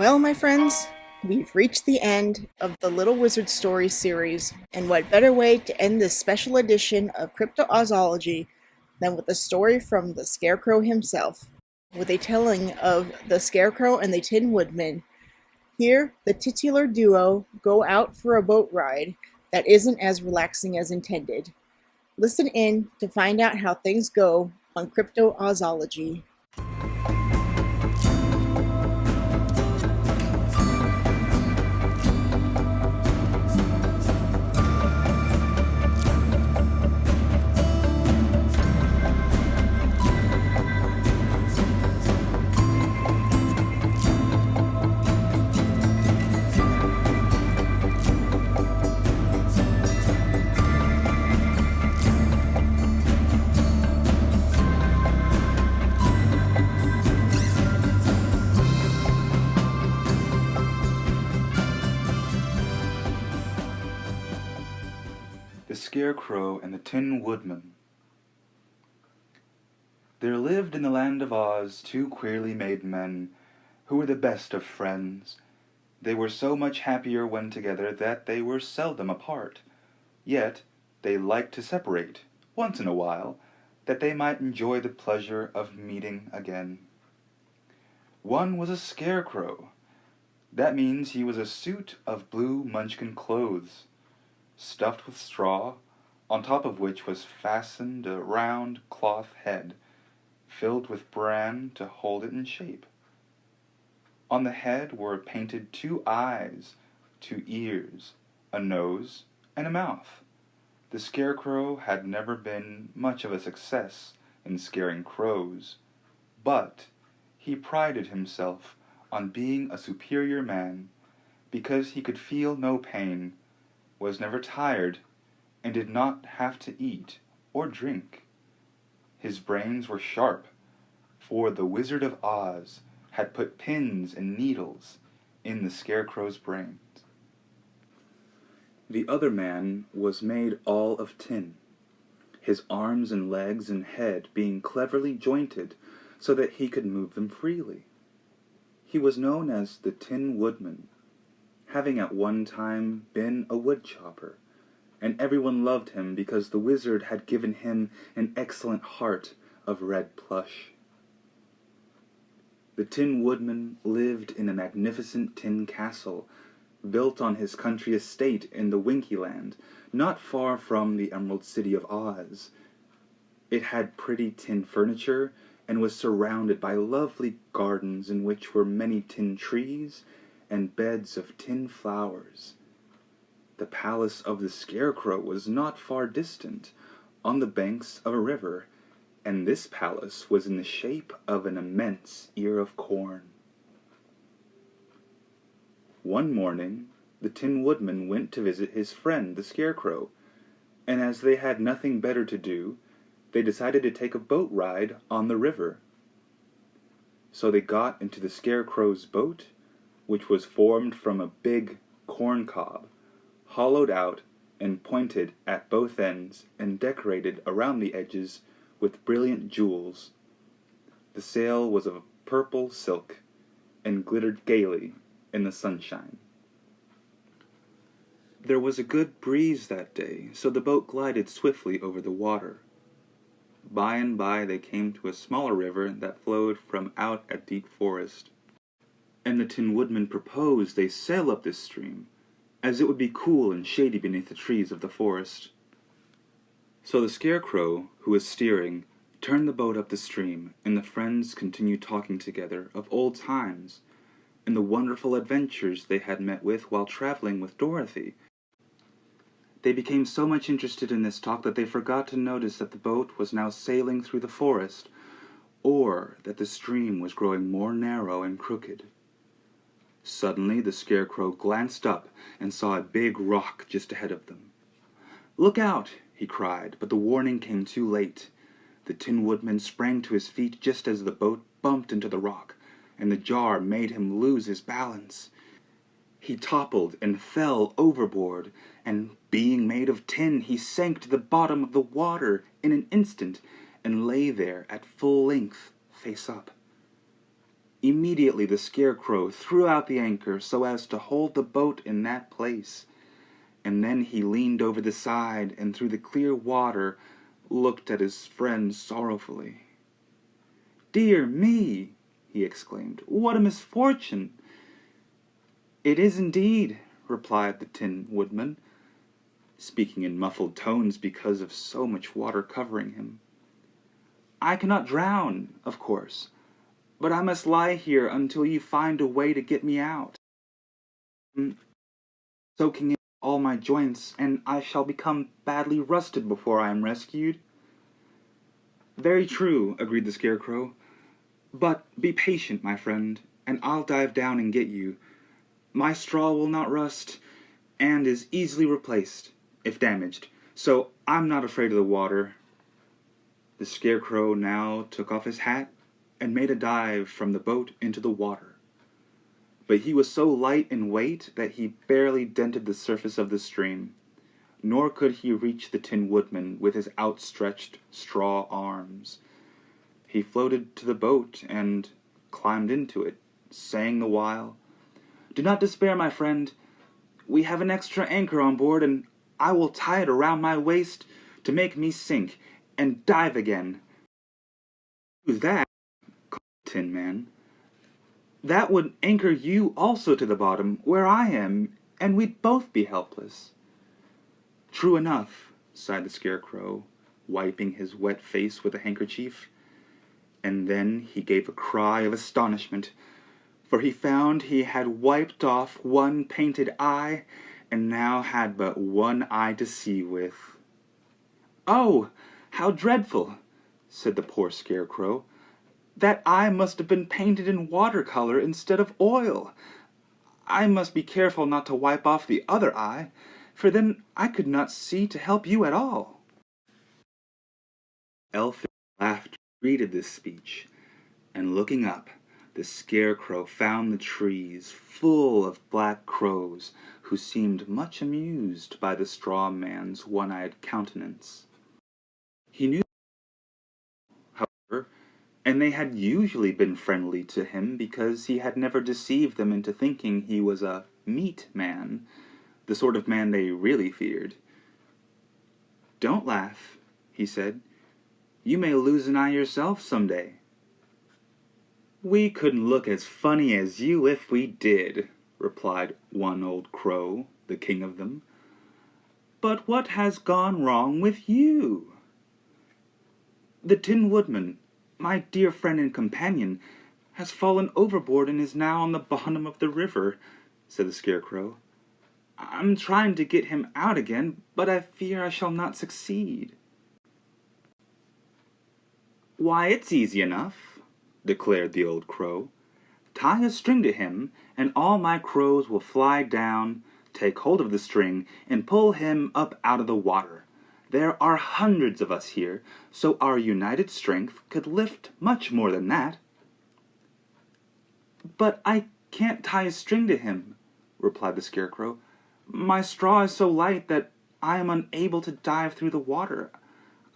Well, my friends, we've reached the end of the Little Wizard Story series, and what better way to end this special edition of Cryptozoology than with a story from the Scarecrow himself, with a telling of the Scarecrow and the Tin Woodman. Here, the titular duo go out for a boat ride that isn't as relaxing as intended. Listen in to find out how things go on Cryptozoology. The Scarecrow and the Tin Woodman. There lived in the land of Oz two queerly made men, who were the best of friends. They were so much happier when together that they were seldom apart. Yet they liked to separate, once in a while, that they might enjoy the pleasure of meeting again. One was a Scarecrow. That means he was a suit of blue Munchkin clothes, stuffed with straw, on top of which was fastened a round cloth head, filled with bran to hold it in shape. On the head were painted two eyes, two ears, a nose, and a mouth. The Scarecrow had never been much of a success in scaring crows, but he prided himself on being a superior man because he could feel no pain, was never tired, and did not have to eat or drink. His brains were sharp, for the Wizard of Oz had put pins and needles in the Scarecrow's brains. The other man was made all of tin, his arms and legs and head being cleverly jointed so that he could move them freely. He was known as the Tin Woodman, having at one time been a wood chopper, and everyone loved him because the wizard had given him an excellent heart of red plush. The Tin Woodman lived in a magnificent tin castle, built on his country estate in the Winky Land, not far from the Emerald City of Oz. It had pretty tin furniture, and was surrounded by lovely gardens in which were many tin trees and beds of tin flowers. The palace of the Scarecrow was not far distant, on the banks of a river, and this palace was in the shape of an immense ear of corn. One morning, the Tin Woodman went to visit his friend the Scarecrow, and as they had nothing better to do, they decided to take a boat ride on the river. So they got into the Scarecrow's boat, which was formed from a big corn cob, hollowed out and pointed at both ends and decorated around the edges with brilliant jewels. The sail was of purple silk and glittered gaily in the sunshine. There was a good breeze that day, so the boat glided swiftly over the water. By and by they came to a smaller river that flowed from out a deep forest, and the Tin Woodman proposed they sail up this stream, as it would be cool and shady beneath the trees of the forest. So the Scarecrow, who was steering, turned the boat up the stream, and the friends continued talking together of old times, and the wonderful adventures they had met with while traveling with Dorothy. They became so much interested in this talk that they forgot to notice that the boat was now sailing through the forest, or that the stream was growing more narrow and crooked. Suddenly the Scarecrow glanced up and saw a big rock just ahead of them. "Look out!" he cried, but the warning came too late. The Tin Woodman sprang to his feet just as the boat bumped into the rock, and the jar made him lose his balance. He toppled and fell overboard, and being made of tin, he sank to the bottom of the water in an instant, and lay there at full length, face up. Immediately the Scarecrow threw out the anchor so as to hold the boat in that place, and then he leaned over the side and through the clear water looked at his friend sorrowfully. "Dear me!" he exclaimed. "What a misfortune!" "It is indeed," replied the Tin Woodman, speaking in muffled tones because of so much water covering him. "I cannot drown, of course, but I must lie here until you find a way to get me out. I'm soaking in all my joints, and I shall become badly rusted before I am rescued." "Very true," agreed the Scarecrow. "But be patient, my friend, and I'll dive down and get you. My straw will not rust, and is easily replaced, if damaged, so I'm not afraid of the water." The Scarecrow now took off his hat and made a dive from the boat into the water. But he was so light in weight that he barely dented the surface of the stream, nor could he reach the Tin Woodman with his outstretched straw arms. He floated to the boat and climbed into it, saying the while, "Do not despair, my friend. We have an extra anchor on board, and I will tie it around my waist to make me sink and dive again." "Do that?" called the Tin Man. "That would anchor you also to the bottom, where I am, and we'd both be helpless." "True enough," sighed the Scarecrow, wiping his wet face with a handkerchief. And then he gave a cry of astonishment, for he found he had wiped off one painted eye, and now had but one eye to see with. "Oh, how dreadful!" said the poor Scarecrow. "That eye must have been painted in watercolor instead of oil. I must be careful not to wipe off the other eye, for then I could not see to help you at all." Elfish laughter greeted this speech, and looking up, the Scarecrow found the trees full of black crows, who seemed much amused by the straw man's one-eyed countenance. He knew, however, and they had usually been friendly to him because he had never deceived them into thinking he was a meat man, the sort of man they really feared. "Don't laugh," he said. "You may lose an eye yourself some day." "We couldn't look as funny as you if we did," replied one old crow, the king of them. "But what has gone wrong with you?" "The Tin Woodman, my dear friend and companion, has fallen overboard and is now on the bottom of the river," said the Scarecrow. "I'm trying to get him out again, but I fear I shall not succeed." "Why, it's easy enough," declared the old crow. "Tie a string to him, and all my crows will fly down, take hold of the string, and pull him up out of the water. There are hundreds of us here, so our united strength could lift much more than that." "But I can't tie a string to him," replied the Scarecrow. "My straw is so light that I am unable to dive through the water.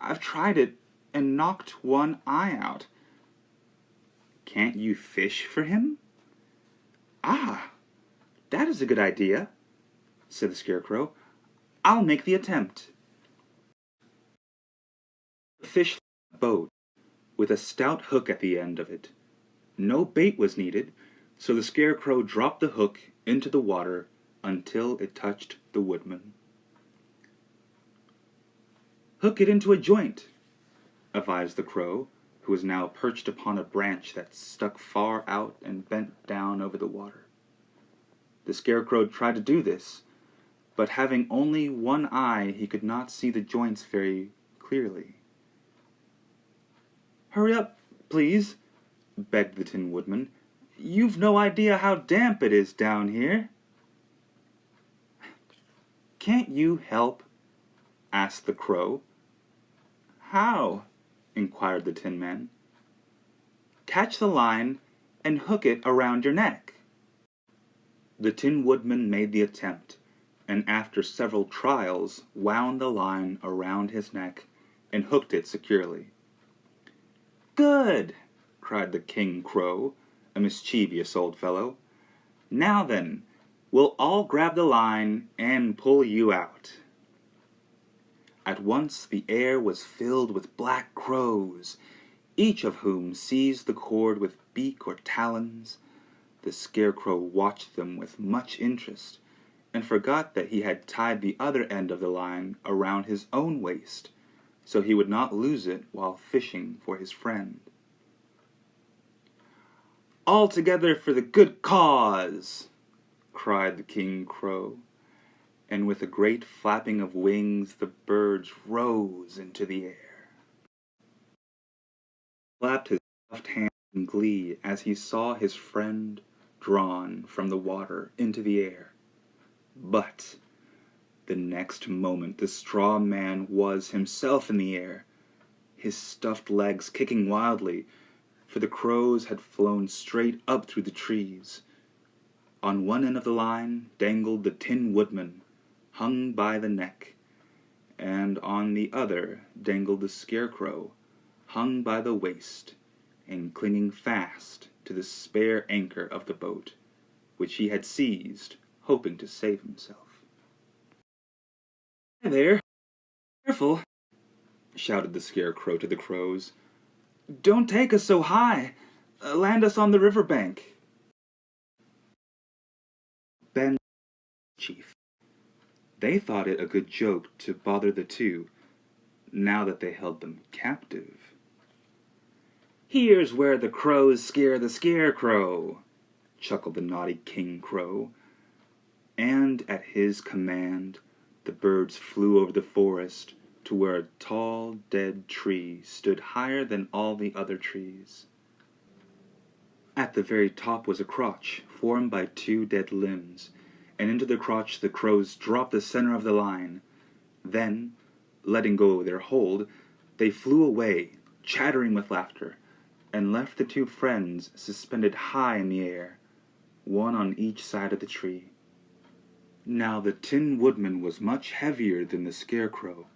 I've tried it and knocked one eye out." "Can't you fish for him?" "Ah, that is a good idea," said the Scarecrow. "I'll make the attempt." The fish boat, with a stout hook at the end of it. No bait was needed, so the Scarecrow dropped the hook into the water until it touched the Woodman. "Hook it into a joint," advised the Crow, who was now perched upon a branch that stuck far out and bent down over the water. The Scarecrow tried to do this, but having only one eye, he could not see the joints very clearly. "Hurry up, please," begged the Tin Woodman. "You've no idea how damp it is down here." "Can't you help?" asked the Crow. "How?" inquired the Tin Man. "Catch the line and hook it around your neck." The Tin Woodman made the attempt, and after several trials wound the line around his neck and hooked it securely. "Good!" cried the King Crow, a mischievous old fellow. "Now then, we'll all grab the line and pull you out." At once the air was filled with black crows, each of whom seized the cord with beak or talons. The Scarecrow watched them with much interest, and forgot that he had tied the other end of the line around his own waist, so he would not lose it while fishing for his friend. "All together for the good cause!" cried the King Crow, and with a great flapping of wings the birds rose into the air. He clapped his soft hands in glee as he saw his friend drawn from the water into the air. But the next moment the straw man was himself in the air, his stuffed legs kicking wildly, for the crows had flown straight up through the trees. On one end of the line dangled the Tin Woodman, hung by the neck, and on the other dangled the Scarecrow, hung by the waist, and clinging fast to the spare anchor of the boat, which he had seized, hoping to save himself. "Hi there! Careful!" shouted the Scarecrow to the crows. "Don't take us so high! Land us on the river bank!" Ben, chief. They thought it a good joke to bother the two, now that they held them captive. "Here's where the crows scare the Scarecrow," chuckled the naughty King Crow. And at his command, the birds flew over the forest to where a tall, dead tree stood higher than all the other trees. At the very top was a crotch, formed by two dead limbs, and into the crotch the crows dropped the center of the line. Then, letting go their hold, they flew away, chattering with laughter, and left the two friends suspended high in the air, one on each side of the tree. Now the Tin Woodman was much heavier than the Scarecrow,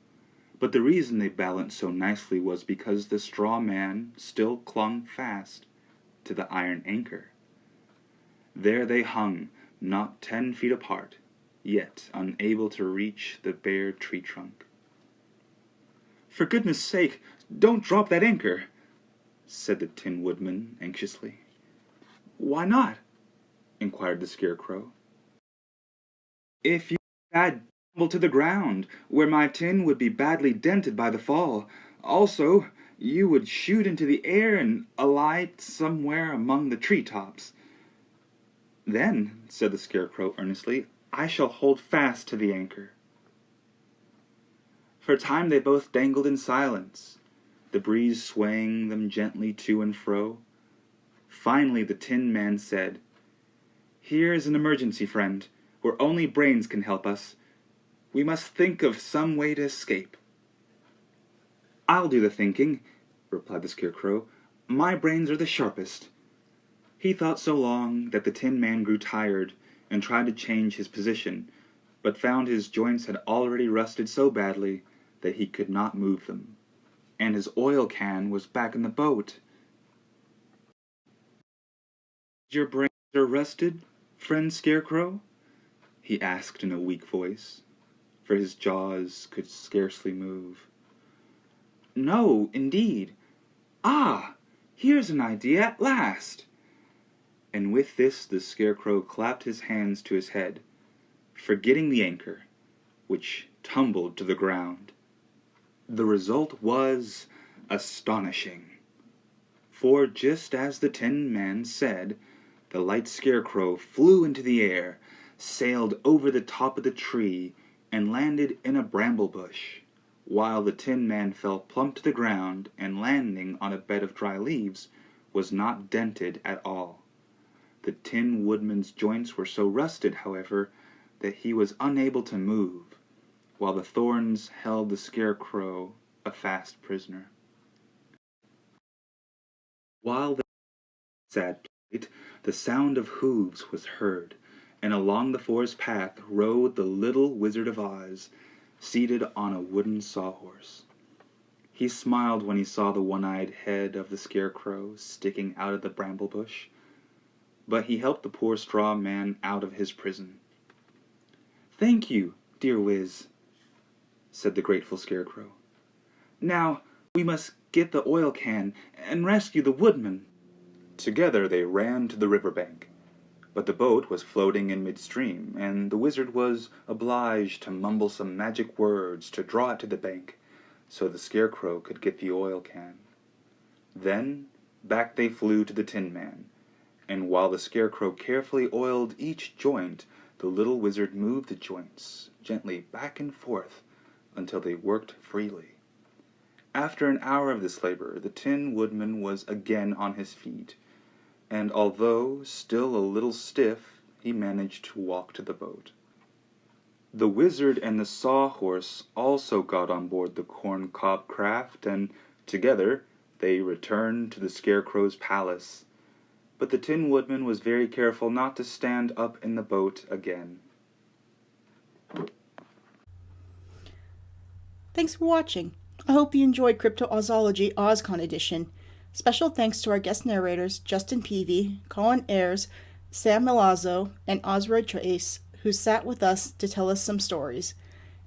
but the reason they balanced so nicely was because the straw man still clung fast to the iron anchor. There they hung, not 10 feet apart, yet unable to reach the bare tree trunk. "For goodness sake, don't drop that anchor," said the Tin Woodman anxiously. "Why not?" inquired the Scarecrow. "If you I'd tumble to the ground, where my tin would be badly dented by the fall. Also, you would shoot into the air and alight somewhere among the treetops." "Then," said the Scarecrow earnestly, "I shall hold fast to the anchor." For a time they both dangled in silence, the breeze swaying them gently to and fro. Finally the Tin Man said, "Here's an emergency, friend, where only brains can help us. We must think of some way to escape." "I'll do the thinking," replied the Scarecrow. "My brains are the sharpest." He thought so long that the Tin Man grew tired and tried to change his position, but found his joints had already rusted so badly that he could not move them, and his oil can was back in the boat. "Your brains are rusted, friend Scarecrow?" he asked in a weak voice, for his jaws could scarcely move. "No, indeed. Ah, here's an idea at last!" And with this the Scarecrow clapped his hands to his head, forgetting the anchor, which tumbled to the ground. The result was astonishing, for just as the Tin Man said, the light Scarecrow flew into the air, sailed over the top of the tree, and landed in a bramble bush, while the Tin Man fell plump to the ground and, landing on a bed of dry leaves, was not dented at all. The Tin Woodman's joints were so rusted, however, that he was unable to move, while the thorns held the Scarecrow a fast prisoner. While they sad plight, the sound of hooves was heard, and along the forest path rode the little Wizard of Oz, seated on a wooden sawhorse. He smiled when he saw the one-eyed head of the Scarecrow sticking out of the bramble bush, but he helped the poor straw man out of his prison. "Thank you, dear Wiz," said the grateful Scarecrow. "Now we must get the oil can and rescue the Woodman." Together they ran to the river bank, but the boat was floating in midstream, and the wizard was obliged to mumble some magic words to draw it to the bank, so the Scarecrow could get the oil can. Then back they flew to the Tin Man, and while the Scarecrow carefully oiled each joint, the little wizard moved the joints gently back and forth until they worked freely. After an hour of this labor, the Tin Woodman was again on his feet, and although still a little stiff, he managed to walk to the boat. The wizard and the sawhorse also got on board the corn-cob craft, and together they returned to the Scarecrow's palace. But the Tin Woodman was very careful not to stand up in the boat again. Thanks for watching. I hope you enjoyed Cryptozoology OzCon edition. Special thanks to our guest narrators Justin Peavy, Colin Ayres, Sam Milazzo, and OzRoy Chase, who sat with us to tell us some stories.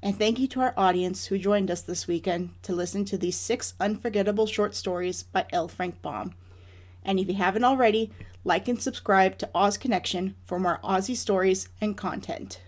And thank you to our audience who joined us this weekend to listen to these 6 unforgettable short stories by L. Frank Baum. And if you haven't already, like and subscribe to Oz Connection for more Aussie stories and content.